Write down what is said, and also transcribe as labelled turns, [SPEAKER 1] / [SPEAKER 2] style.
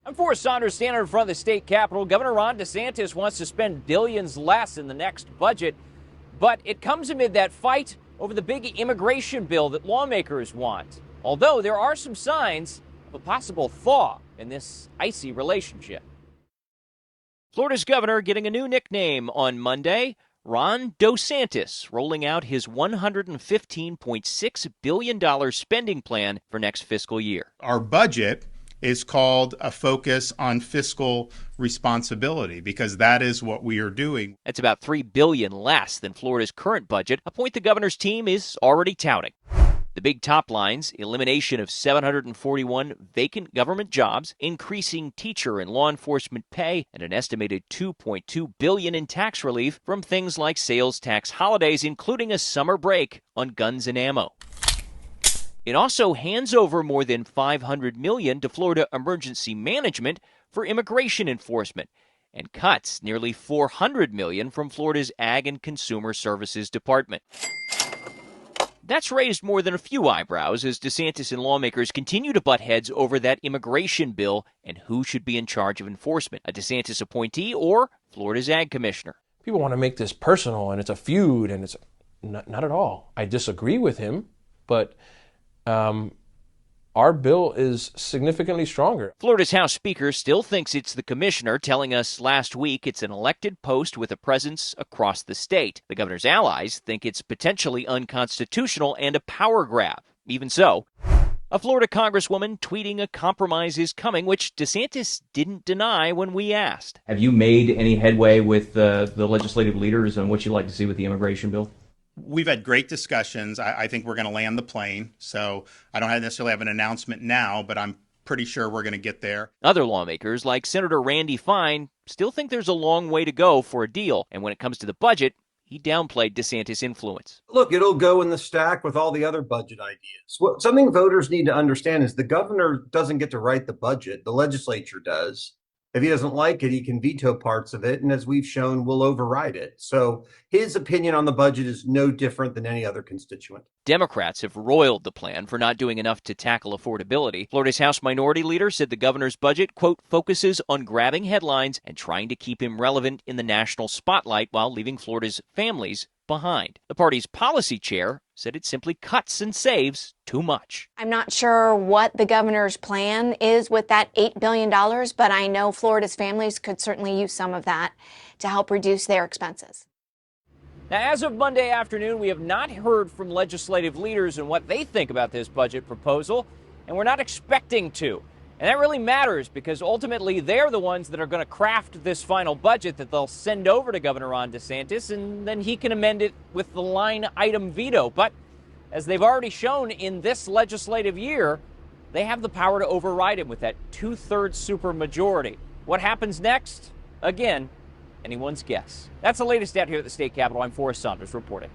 [SPEAKER 1] I'm Forrest Saunders, standing in front of the state capitol. Governor Ron DeSantis wants to spend billions less in the next budget, but it comes amid that fight over the big immigration bill that lawmakers want. Although there are some signs of a possible thaw in this icy relationship. Florida's governor getting a new nickname on Monday, Ron DeSantis, rolling out his $115.6 billion spending plan for next fiscal year.
[SPEAKER 2] Our budget is called a focus on fiscal responsibility because that is what we are doing.
[SPEAKER 1] That's about $3 billion less than Florida's current budget, a point the governor's team is already touting. The big top lines: elimination of 741 vacant government jobs, increasing teacher and law enforcement pay, and an estimated $2.2 billion in tax relief from things like sales tax holidays, including a summer break on guns and ammo. It also hands over more than $500 million to Florida Emergency Management for immigration enforcement and cuts nearly $400 million from Florida's Ag and Consumer Services Department. That's raised more than a few eyebrows as DeSantis and lawmakers continue to butt heads over that immigration bill and who should be in charge of enforcement, a DeSantis appointee or Florida's Ag Commissioner.
[SPEAKER 3] People want to make this personal and it's a feud, and it's not at all. I disagree with him, but our bill is significantly stronger.
[SPEAKER 1] Florida's House Speaker still thinks it's the commissioner, telling us last week it's an elected post with a presence across the state. The governor's allies think it's potentially unconstitutional and a power grab. Even so, a Florida congresswoman tweeting a compromise is coming, which DeSantis didn't deny when we asked.
[SPEAKER 4] Have you made any headway with the legislative leaders on what you'd like to see with the immigration bill?
[SPEAKER 2] We've had great discussions. I think we're going to land the plane. So I don't necessarily have an announcement now, but I'm pretty sure we're going to get there.
[SPEAKER 1] Other lawmakers, like Senator Randy Fine, still think there's a long way to go for a deal. And when it comes to the budget, he downplayed DeSantis' influence.
[SPEAKER 5] Look, it'll go in the stack with all the other budget ideas. Something voters need to understand is the governor doesn't get to write the budget. The legislature does. If he doesn't like it, he can veto parts of it. And as we've shown, we'll override it. So his opinion on the budget is no different than any other constituent.
[SPEAKER 1] Democrats have roiled the plan for not doing enough to tackle affordability. Florida's House Minority Leader said the governor's budget, quote, focuses on grabbing headlines and trying to keep him relevant in the national spotlight while leaving Florida's families behind. The party's policy chair said it simply cuts and saves too much.
[SPEAKER 6] I'm not sure what the governor's plan is with that $8 billion, but I know Florida's families could certainly use some of that to help reduce their expenses.
[SPEAKER 1] Now, as of Monday afternoon, we have not heard from legislative leaders and what they think about this budget proposal, and we're not expecting to. And that really matters because ultimately they're the ones that are going to craft this final budget that they'll send over to Governor Ron DeSantis, and then he can amend it with the line item veto. But as they've already shown in this legislative year, they have the power to override him with that 2/3 supermajority. What happens next? Again, anyone's guess. That's the latest out here at the state capitol. I'm Forrest Saunders reporting.